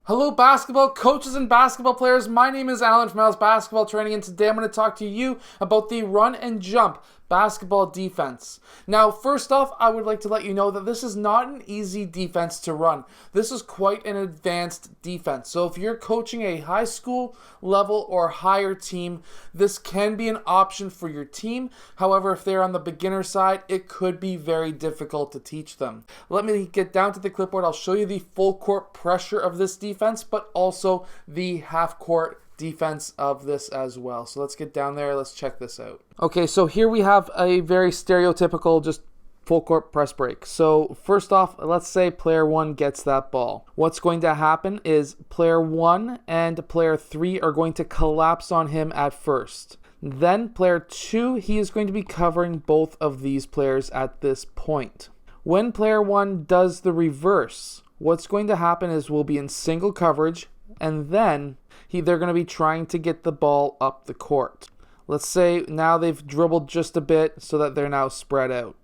Hello basketball coaches and basketball players, my name is Alan from Al's Basketball Training, and today I'm going to talk to you about the run and jump basketball defense. Now, first off, I would like to let you know that this is not an easy defense to run. This is quite an advanced defense. So if you're coaching a high school level or higher team, this can be an option for your team. However, if they're on the beginner side, it could be very difficult to teach them. Let me get down to the clipboard. I'll show you the full court pressure of this defense, but also the half court defense of this as well. So let's get down there. Let's check this out. Okay, so here we have a very stereotypical just full court press break. So first off, let's say player 1 gets that ball. What's going to happen is player 1 and player 3 are going to collapse on him at first. Then player 2, he is going to be covering both of these players at this point. When player 1 does the reverse, what's going to happen is we'll be in single coverage, and then they're going to be trying to get the ball up the court. Let's say now they've dribbled just a bit so that they're now spread out.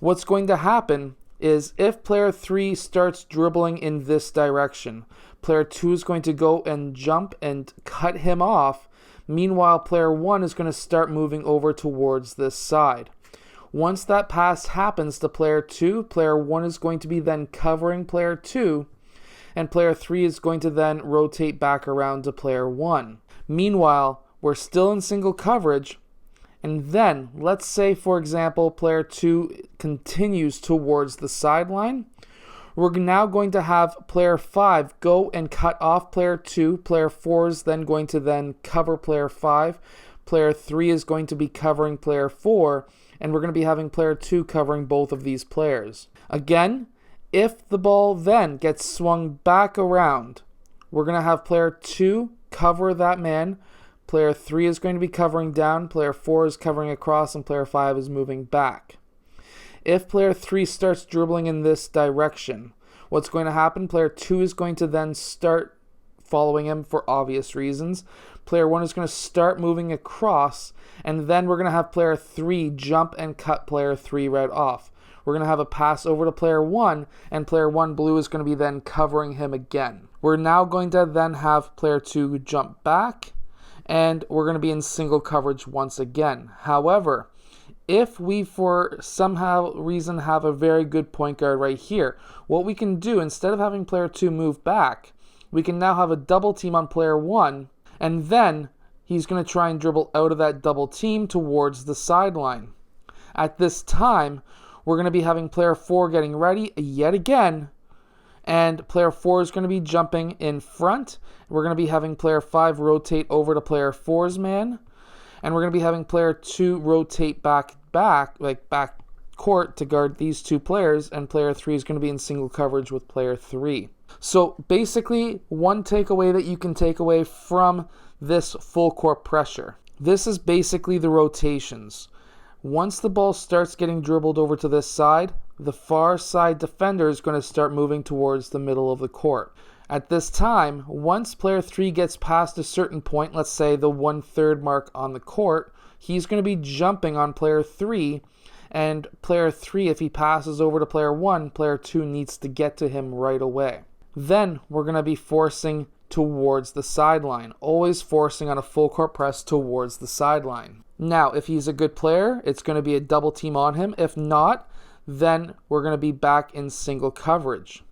What's going to happen is if player 3 starts dribbling in this direction, player 2 is going to go and jump and cut him off. Meanwhile, player 1 is going to start moving over towards this side. Once that pass happens to player 2, player 1 is going to be then covering player 2, and player 3 is going to then rotate back around to player 1. Meanwhile, we're still in single coverage, and then let's say, for example, player 2 continues towards the sideline. We're now going to have player 5 go and cut off player 2. Player 4 is then going to then cover player 5. Player 3 is going to be covering player 4, and we're going to be having player 2 covering both of these players. Again, if the ball then gets swung back around, we're going to have player 2 cover that man. Player 3 is going to be covering down, player 4 is covering across, and player 5 is moving back. If player 3 starts dribbling in this direction, what's going to happen? Player 2 is going to then start following him for obvious reasons. Player 1 is going to start moving across, and then we're going to have player 3 jump and cut player 3 right off. We're going to have a pass over to player 1, and player 1 blue is going to be then covering him again. We're now going to then have player 2 jump back, and we're going to be in single coverage once again. However, if we for somehow reason have a very good point guard right here, what we can do, instead of having player 2 move back, we can now have a double team on player 1, and then he's going to try and dribble out of that double team towards the sideline. At this time, we're going to be having player 4 getting ready yet again, and player 4 is going to be jumping in front. We're going to be having player 5 rotate over to player 4's man, and we're going to be having player 2 rotate back court to guard these two players, and player 3 is going to be in single coverage with player 3. So basically, one takeaway that you can take away from this full court pressure, this is basically the rotations. Once the ball starts getting dribbled over to this side, the far side defender is going to start moving towards the middle of the court. At this time, once player 3 gets past a certain point, let's say the 1/3 mark on the court, he's going to be jumping on player 3, and player 3, if he passes over to player 1, player 2 needs to get to him right away. Then we're going to be forcing towards the sideline, always forcing on a full court press towards the sideline. Now, if he's a good player, it's going to be a double team on him. If not, then we're going to be back in single coverage.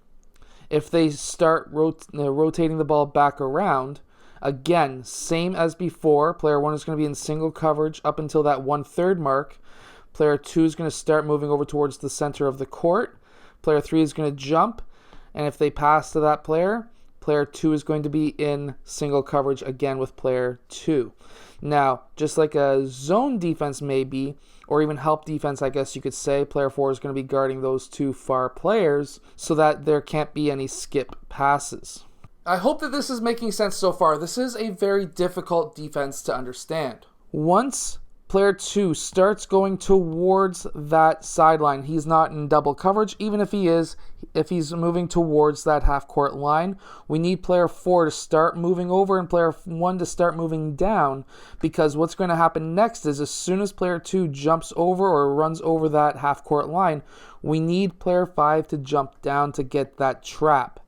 If they start rotating the ball back around, again, same as before, player 1 is going to be in single coverage up until that 1/3 mark. Player 2 is going to start moving over towards the center of the court. Player 3 is going to jump, and if they pass to that player, player 2 is going to be in single coverage again with player 2. Now, just like a zone defense may be, or even help defense, I guess you could say, player 4 is going to be guarding those two far players so that there can't be any skip passes. I hope that this is making sense so far. This is a very difficult defense to understand. Once player 2 starts going towards that sideline, he's not in double coverage. Even if he is, if he's moving towards that half court line, we need player 4 to start moving over and player 1 to start moving down, because what's going to happen next is as soon as player 2 jumps over or runs over that half court line, we need player 5 to jump down to get that trap.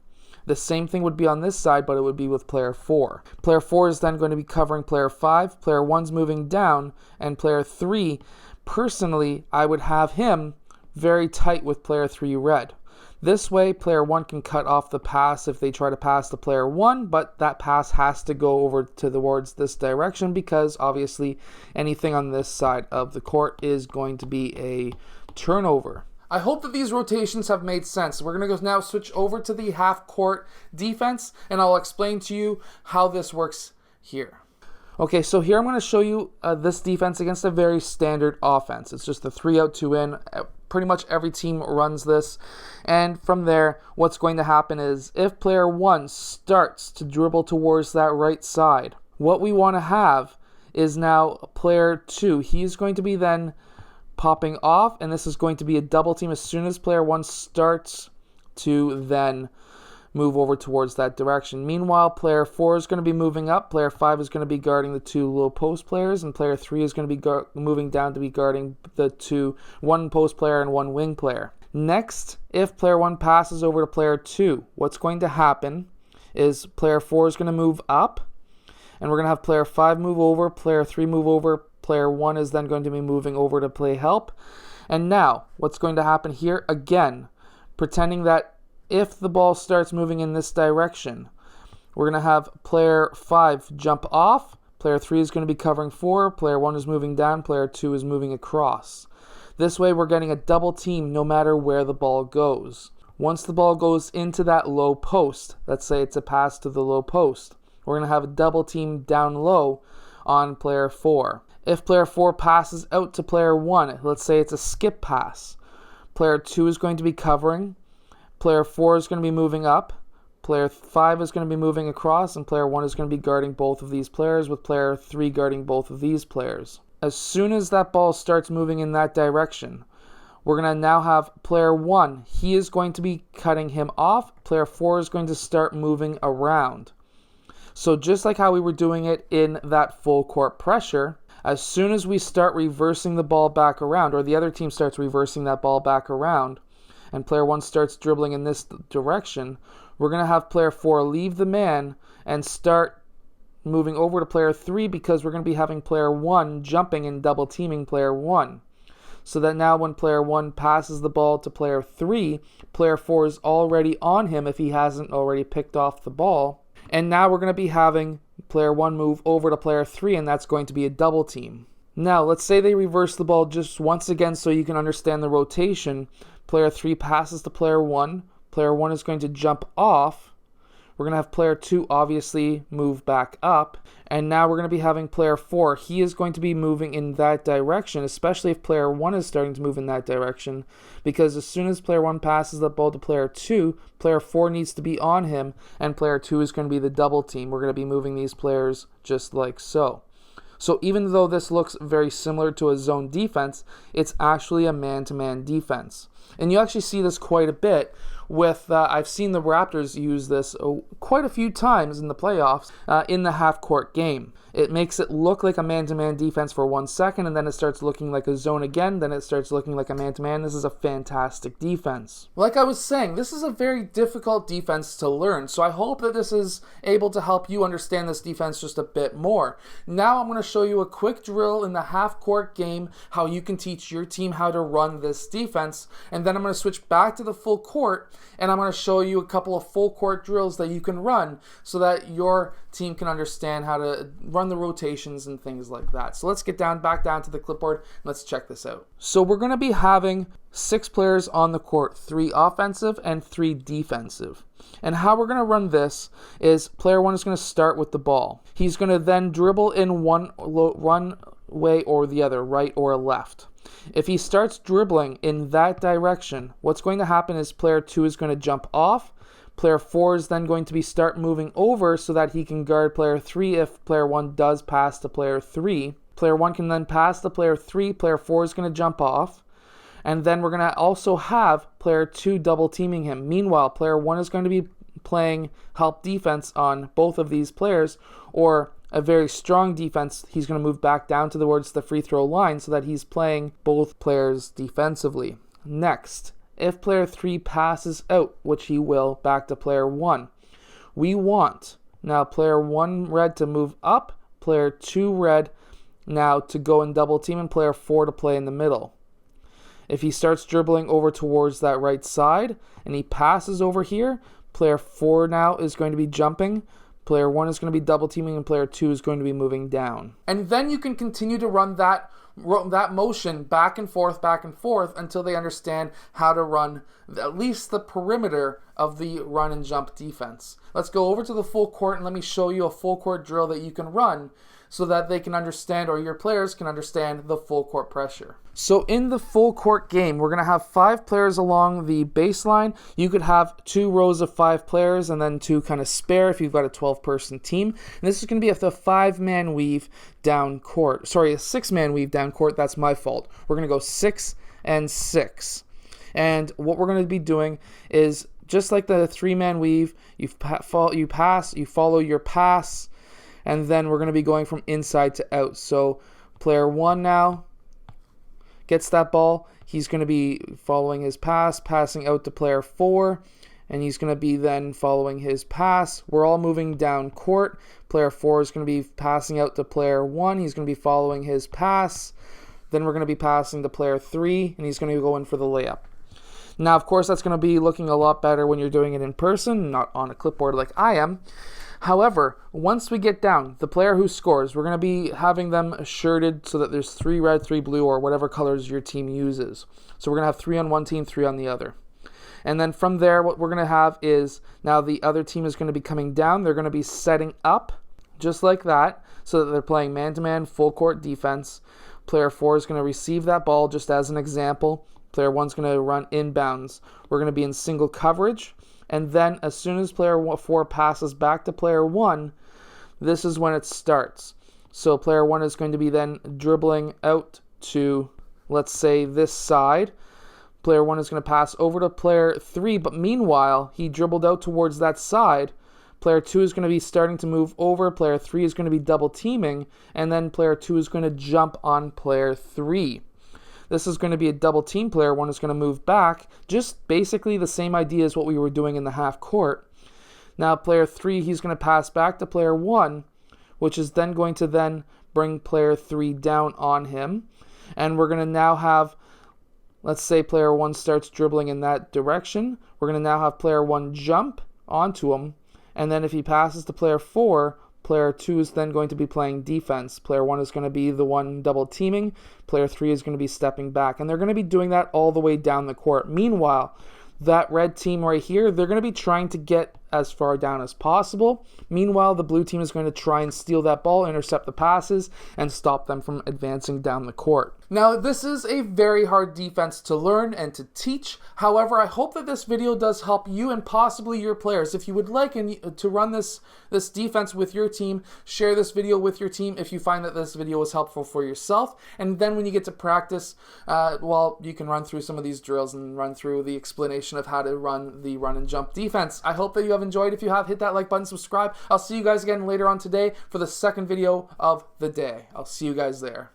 The same thing would be on this side, but it would be with player 4. Player 4 is then going to be covering player 5. Player 1's moving down, and player 3, personally, I would have him very tight with player 3 red. This way, player 1 can cut off the pass if they try to pass to player 1, but that pass has to go over towards this direction because obviously anything on this side of the court is going to be a turnover. I hope that these rotations have made sense. We're going to go now switch over to the half-court defense, and I'll explain to you how this works here. Okay, so here I'm going to show you this defense against a very standard offense. It's just a 3-out, 2-in. Pretty much every team runs this. And from there, what's going to happen is if player 1 starts to dribble towards that right side, what we want to have is now player 2. He's going to be then popping off, and this is going to be a double team as soon as player 1 starts to then move over towards that direction. Meanwhile, player 4 is going to be moving up, player 5 is going to be guarding the 2 low post players, and player 3 is going to be moving down to be guarding the 1 post player and 1 wing player. Next, if player 1 passes over to player 2, what's going to happen is player 4 is going to move up, and we're going to have player 5 move over, player 3 move over, player 1 is then going to be moving over to play help. And now, what's going to happen here, again, pretending that if the ball starts moving in this direction, we're going to have player 5 jump off, player 3 is going to be covering 4, player 1 is moving down, player 2 is moving across. This way we're getting a double team no matter where the ball goes. Once the ball goes into that low post, let's say it's a pass to the low post, we're going to have a double team down low on player 4. If player 4 passes out to player 1, let's say it's a skip pass, player 2 is going to be covering, player 4 is going to be moving up, player 5 is going to be moving across, and player 1 is going to be guarding both of these players with player 3 guarding both of these players. As soon as that ball starts moving in that direction, we're going to now have player 1. He is going to be cutting him off. Player 4 is going to start moving around. So just like how we were doing it in that full court pressure, as soon as we start reversing the ball back around, or the other team starts reversing that ball back around, and player 1 starts dribbling in this direction, we're going to have player 4 leave the man and start moving over to player 3 because we're going to be having player 1 jumping and double teaming player 1. So that now when player 1 passes the ball to player 3, player 4 is already on him if he hasn't already picked off the ball. And now we're going to be having player 1 move over to player 3, and that's going to be a double team. Now, let's say they reverse the ball just once again so you can understand the rotation. Player 3 passes to player 1. Player 1 is going to jump off. We're going to have player 2 obviously move back up. And now we're going to be having player 4. He is going to be moving in that direction, especially if player 1 is starting to move in that direction. Because as soon as player 1 passes the ball to player 2, player 4 needs to be on him, and player 2 is going to be the double team. We're going to be moving these players just like so. So even though this looks very similar to a zone defense, it's actually a man-to-man defense. And you actually see this quite a bit with, I've seen the Raptors use this quite a few times in the playoffs in the half-court game. It makes it look like a man-to-man defense for 1 second, and then it starts looking like a zone again, then it starts looking like a man-to-man. This is a fantastic defense. Like I was saying, this is a very difficult defense to learn, so I hope that this is able to help you understand this defense just a bit more. Now I'm going to show you a quick drill in the half-court game, how you can teach your team how to run this defense, and then I'm going to switch back to the full court, and I'm going to show you a couple of full court drills that you can run so that your team can understand how to run the rotations and things like that. So let's get back down to the clipboard and let's check this out. So we're going to be having 6 players on the court, 3 offensive and 3 defensive. And how we're going to run this is player 1 is going to start with the ball. He's going to then dribble in one way or the other, right or left. If he starts dribbling in that direction, what's going to happen is player 2 is going to jump off. Player 4 is then going to be start moving over so that he can guard player 3 if player 1 does pass to player 3. Player 1 can then pass to player 3. Player 4 is going to jump off. And then we're going to also have player 2 double teaming him. Meanwhile, player 1 is going to be playing help defense on both of these players, or a very strong defense. He's going to move back down towards the free throw line so that he's playing both players defensively. Next, if player 3 passes out, which he will, back to player 1. We want now player 1 red to move up, player 2 red now to go and double team, and player 4 to play in the middle. If he starts dribbling over towards that right side and he passes over here, player 4 now is going to be jumping, player 1 is going to be double teaming, and player 2 is going to be moving down. And then you can continue to run that motion back and forth until they understand how to run at least the perimeter of the run and jump defense. Let's go over to the full court and let me show you a full court drill that you can run so that they can understand, or your players can understand, the full court pressure. So in the full court game, we're going to have 5 players along the baseline. You could have 2 rows of 5 players and then 2 kind of spare if you've got a 12-person team. And this is going to be a 5-man weave down court. Sorry, a 6-man weave down court. That's my fault. We're going to go 6 and 6. And what we're going to be doing is just like the 3-man weave, you follow your pass, and then we're going to be going from inside to out. So player 1 now gets that ball. He's going to be following his pass, passing out to player 4, and he's going to be then following his pass. We're all moving down court. Player 4 is going to be passing out to player 1. He's going to be following his pass. Then we're going to be passing to player 3, and he's going to go in for the layup. Now, of course, that's going to be looking a lot better when you're doing it in person, not on a clipboard like I am. However, once we get down, the player who scores, we're going to be having them shirted so that there's 3 red, 3 blue, or whatever colors your team uses. So we're going to have 3 on one team, 3 on the other. And then from there, what we're going to have is now the other team is going to be coming down. They're going to be setting up just like that so that they're playing man-to-man, full court defense. Player 4 is going to receive that ball just as an example. Player 1 is going to run inbounds. We're going to be in single coverage. And then as soon as player 4 passes back to player 1, this is when it starts. So player 1 is going to be then dribbling out to, let's say, this side. Player 1 is going to pass over to player 3, but meanwhile, he dribbled out towards that side. Player 2 is going to be starting to move over. Player 3 is going to be double teaming, and then player 2 is going to jump on player 3. This is going to be a double team. Player 1 is going to move back. Just basically the same idea as what we were doing in the half court. Now player 3, he's going to pass back to player 1, which is then going to then bring player 3 down on him. And we're going to now have, let's say player 1 starts dribbling in that direction. We're going to now have player 1 jump onto him. And then if he passes to player 4, player 2 is then going to be playing defense. Player 1 is going to be the one double teaming. Player 3 is going to be stepping back. And they're going to be doing that all the way down the court. Meanwhile, that red team right here, they're going to be trying to get as far down as possible. Meanwhile, the blue team is going to try and steal that ball, intercept the passes, and stop them from advancing down the court. Now, this is a very hard defense to learn and to teach. However, I hope that this video does help you and possibly your players. If you would like to run this defense with your team, share this video with your team if you find that this video was helpful for yourself. And then when you get to practice, well, you can run through some of these drills and run through the explanation of how to run the run and jump defense. I hope that you have enjoyed. If you have, hit that like button, subscribe. I'll see you guys again later on today for the second video of the day. I'll see you guys there.